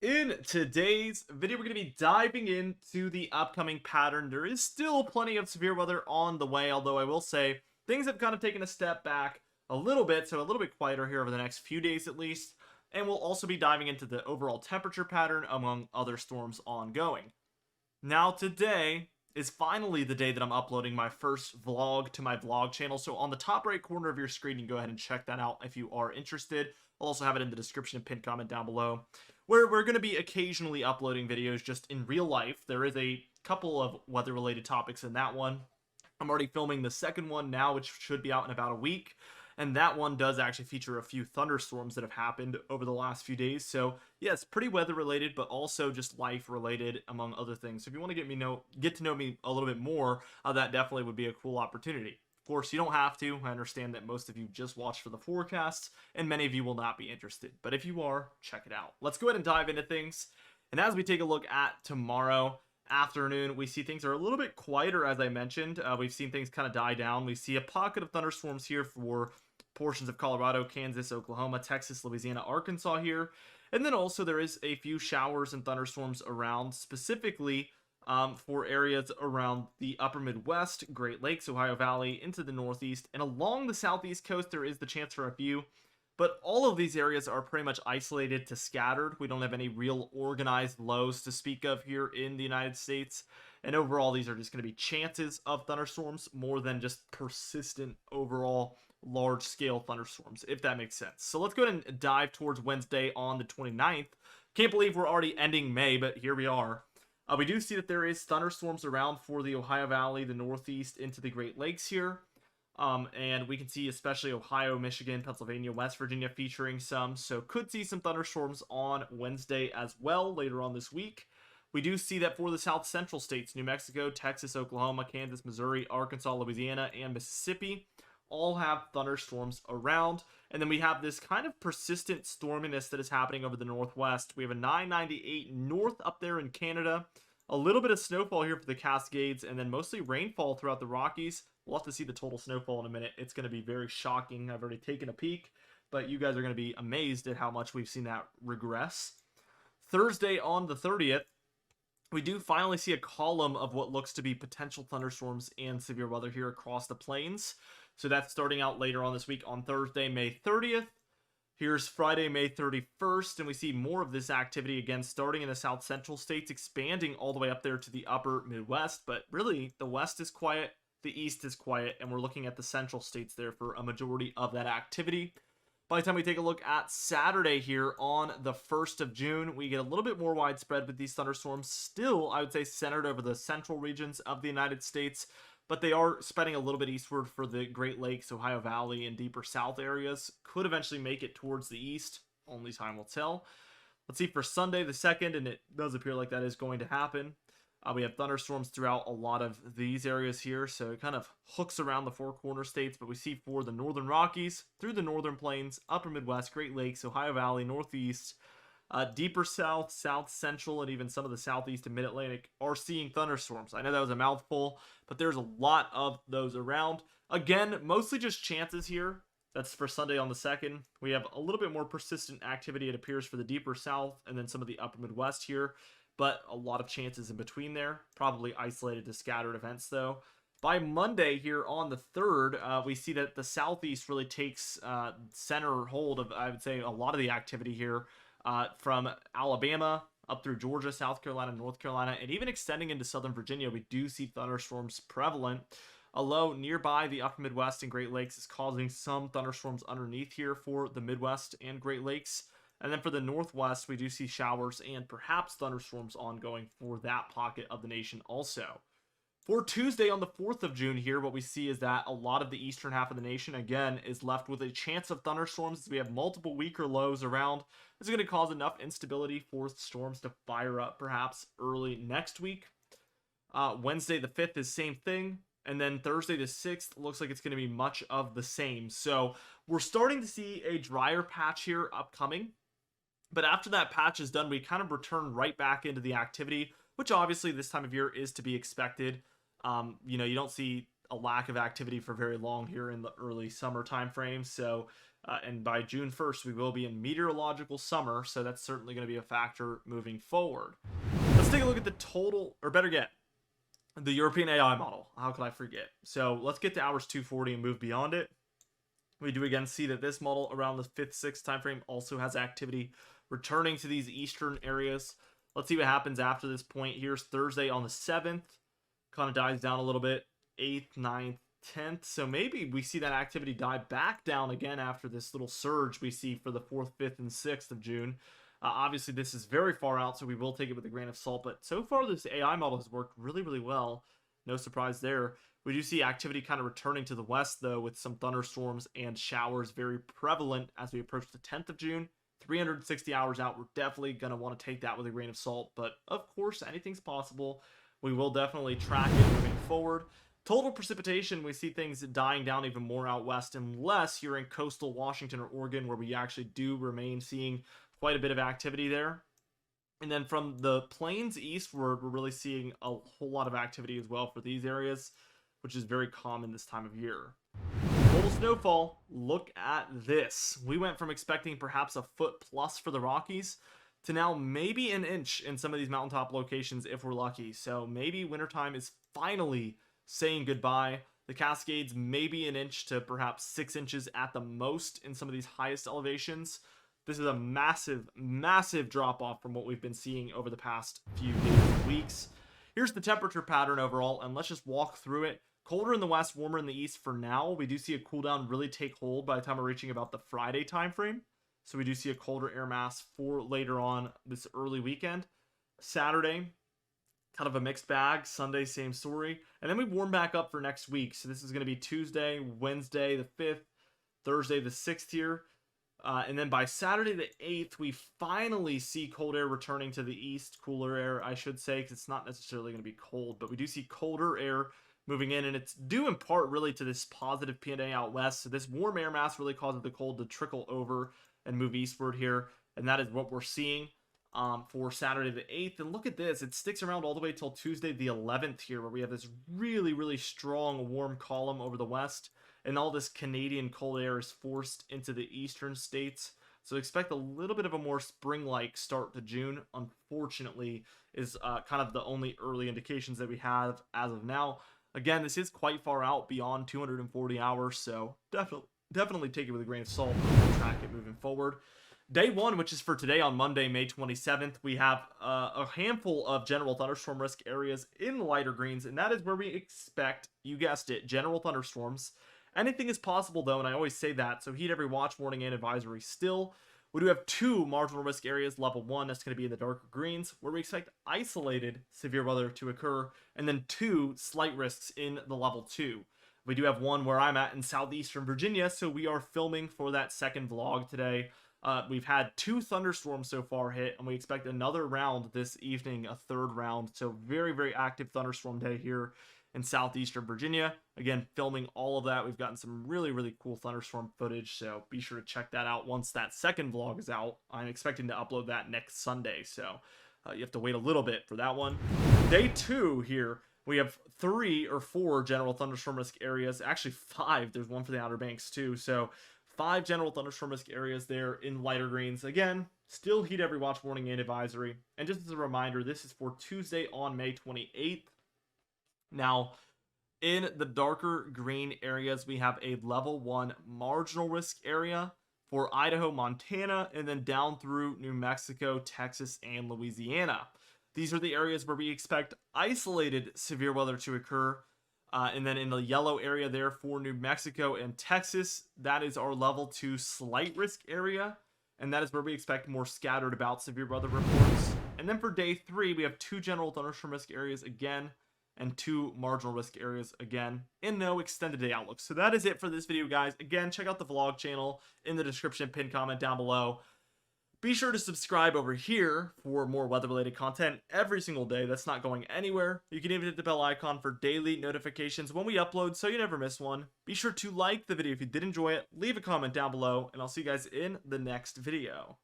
In today's video, we're going to be diving into the upcoming pattern. There is still plenty of severe weather on the way, although I will say things have kind of taken a step back a little bit, so a little bit quieter here over the next few days at least. And we'll also be diving into the overall temperature pattern among other storms ongoing. Now, today is finally the day that I'm uploading my first vlog to my vlog channel. So on the top right corner of your screen, you can go ahead and check that out if you are interested. I'll also have it in the description and pinned comment down below, where we're going to be occasionally uploading videos just in real life. There is a couple of weather related topics in that one. I'm already filming the second one now, which should be out in about a week. And that one does actually feature a few thunderstorms that have happened over the last few days. So yes, pretty weather related, but also just life related, among other things. So if you want to get to know me a little bit more, that definitely would be a cool opportunity. Of course, you don't have to. I understand that most of you just watch for the forecasts, and many of you will not be interested. But if you are, check it out. Let's go ahead and dive into things. And as we take a look at tomorrow afternoon, we see things are a little bit quieter, as I mentioned. We've seen things kind of die down. We see a pocket of thunderstorms here for portions of Colorado, Kansas, Oklahoma, Texas, Louisiana, Arkansas here. And then also there is a few showers and thunderstorms around, specifically for areas around the upper Midwest, Great Lakes, Ohio Valley, into the Northeast, and along the Southeast coast there is the chance for a few. But all of these areas are pretty much isolated to scattered. We don't have any real organized lows to speak of here in the United States. And overall, these are just going to be chances of thunderstorms more than just persistent overall large-scale thunderstorms, if that makes sense. So let's go ahead and dive towards Wednesday on the 29th. Can't believe we're already ending May, but here we are. We do see that there is thunderstorms around for the Ohio Valley, the Northeast, into the Great Lakes here. And we can see especially Ohio, Michigan, Pennsylvania, West Virginia featuring some. So could see some thunderstorms on Wednesday as well later on this week. We do see that for the South Central states, New Mexico, Texas, Oklahoma, Kansas, Missouri, Arkansas, Louisiana, and Mississippi all have thunderstorms around. And then we have this kind of persistent storminess that is happening over the Northwest. We have a 998 north up there in Canada. A little bit of snowfall here for the Cascades, and then mostly rainfall throughout the Rockies. We'll have to see the total snowfall in a minute. It's going to be very shocking. I've already taken a peek, but you guys are going to be amazed at how much we've seen that regress. Thursday on the 30th, we do finally see a column of what looks to be potential thunderstorms and severe weather here across the plains. So that's starting out later on this week on Thursday, May 30th. Here's Friday, May 31st, and we see more of this activity again starting in the South Central states, expanding all the way up there to the upper Midwest. But really, the West is quiet, the East is quiet, and we're looking at the Central states there for a majority of that activity. By the time we take a look at Saturday here on the 1st of June, we get a little bit more widespread with these thunderstorms. Still, I would say, centered over the central regions of the United States, but they are spreading a little bit eastward for the Great Lakes, Ohio Valley, and deeper south areas. Could eventually make it towards the east. Only time will tell. Let's see for Sunday the 2nd, and it does appear like that is going to happen. We have thunderstorms throughout a lot of these areas here, so it kind of hooks around the four corner states, but we see for the northern Rockies, through the northern plains, upper Midwest, Great Lakes, Ohio Valley, Northeast, deeper south, South Central, and even some of the Southeast and Mid-Atlantic are seeing thunderstorms. I know that was a mouthful, but there's a lot of those around. Again, mostly just chances here. That's for Sunday on the 2nd. We have a little bit more persistent activity, it appears, for the deeper south and then some of the upper Midwest here, but a lot of chances in between there. Probably isolated to scattered events, though. By Monday here on the 3rd, we see that the Southeast really takes center hold of, I would say, a lot of the activity here. From Alabama up through Georgia, South Carolina, North Carolina, and even extending into Southern Virginia, we do see thunderstorms prevalent. A low nearby the upper Midwest and Great Lakes is causing some thunderstorms underneath here for the Midwest and Great Lakes. And then for the Northwest, we do see showers and perhaps thunderstorms ongoing for that pocket of the nation also. For Tuesday on the 4th of June here, what we see is that a lot of the eastern half of the nation, again, is left with a chance of thunderstorms as we have multiple weaker lows around. This is going to cause enough instability for storms to fire up perhaps early next week. Wednesday the 5th is same thing. And then Thursday the 6th looks like it's going to be much of the same. So we're starting to see a drier patch here upcoming. But after that patch is done, we kind of return right back into the activity, which obviously this time of year is to be expected. You don't see a lack of activity for very long here in the early summer time frame. So And by June 1st, we will be in meteorological summer, so that's certainly going to be a factor moving forward. Let's take a look at the total, or better yet, the European AI model. How could I forget? So let's get to hours 240 and move beyond it. We do again see that this model around the 5th, 6th time frame also has activity returning to these eastern areas. Let's see what happens after this point. Here's Thursday on the 7th. Kind of dies down a little bit. 8th, 9th, 10th. So maybe we see that activity die back down again after this little surge we see for the 4th, 5th, and 6th of June. Obviously, this is very far out, so we will take it with a grain of salt. But so far, this AI model has worked really, really well. No surprise there. We do see activity kind of returning to the west, though, with some thunderstorms and showers very prevalent as we approach the 10th of June. 360 hours out, we're definitely going to want to take that with a grain of salt. But, of course, anything's possible. We will definitely track it moving forward. Total precipitation, we see things dying down even more out west, unless you're in coastal Washington or Oregon, where we actually do remain seeing quite a bit of activity there. And then from the plains eastward, we're really seeing a whole lot of activity as well for these areas, which is very common this time of year. Total snowfall, look at this. We went from expecting perhaps a foot plus for the Rockies to now maybe an inch in some of these mountaintop locations if we're lucky. So maybe wintertime is finally saying goodbye. The Cascades maybe an inch to perhaps 6 inches at the most in some of these highest elevations. This is a massive, massive drop-off from what we've been seeing over the past few days and weeks. Here's the temperature pattern overall, and let's just walk through it. Colder in the west, warmer in the east for now. We do see a cool down really take hold by the time we're reaching about the Friday time frame. So we do see a colder air mass for later on this early weekend. Saturday, kind of a mixed bag. Sunday, same story. And then we warm back up for next week. So this is going to be Tuesday, Wednesday the 5th, Thursday the 6th here. And then by Saturday the 8th, we finally see cold air returning to the east. Cooler air, I should say, because it's not necessarily going to be cold. But we do see colder air moving in, and it's due in part really to this positive PNA out west. So this warm air mass really causes the cold to trickle over and move eastward here. And that is what we're seeing for Saturday the 8th. And look at this. It sticks around all the way till Tuesday the 11th here, where we have this really, really strong warm column over the west. And all this Canadian cold air is forced into the eastern states. So expect a little bit of a more spring-like start to June. Unfortunately, is kind of the only early indications that we have as of now. Again, this is quite far out beyond 240 hours, so definitely take it with a grain of salt. We'll track it moving forward. Day one, which is for today on Monday, May 27th, we have a handful of general thunderstorm risk areas in lighter greens, and that is where we expect, you guessed it, general thunderstorms. Anything is possible, though, and I always say that, so heed every watch, warning, and advisory still. We do have 2 marginal risk areas, level 1, that's going to be in the darker greens, where we expect isolated severe weather to occur, and then 2 slight risks in the level 2. We do have one where I'm at in southeastern Virginia, so we are filming for that second vlog today. We've had 2 thunderstorms so far hit, and we expect another round this evening, a 3rd round, so very, very active thunderstorm day here in southeastern Virginia. Again, filming all of that. We've gotten some really, really cool thunderstorm footage, so be sure to check that out once that second vlog is out. I'm expecting to upload that next Sunday, so you have to wait a little bit for that one. Day 2 here, we have 3 or 4 general thunderstorm risk areas. Actually 5. There's one for the Outer Banks too, so 5 general thunderstorm risk areas there in lighter greens. Again, still heed every watch, warning, and advisory. And just as a reminder, this is for Tuesday on May 28th. Now, in the darker green areas, we have a level 1 marginal risk area for Idaho, Montana, and then down through New Mexico, Texas, and Louisiana. These are the areas where we expect isolated severe weather to occur. And then in the yellow area there for New Mexico and Texas, that is our level 2 slight risk area. And that is where we expect more scattered about severe weather reports. And then for day 3, we have 2 general thunderstorm risk areas again, and 2 marginal risk areas again, and no extended day outlook. So that is it for this video, guys. Again, check out the vlog channel in the description, pinned comment down below. Be sure to subscribe over here for more weather-related content every single day. That's not going anywhere. You can even hit the bell icon for daily notifications when we upload so you never miss one. Be sure to like the video if you did enjoy it, leave a comment down below, and I'll see you guys in the next video.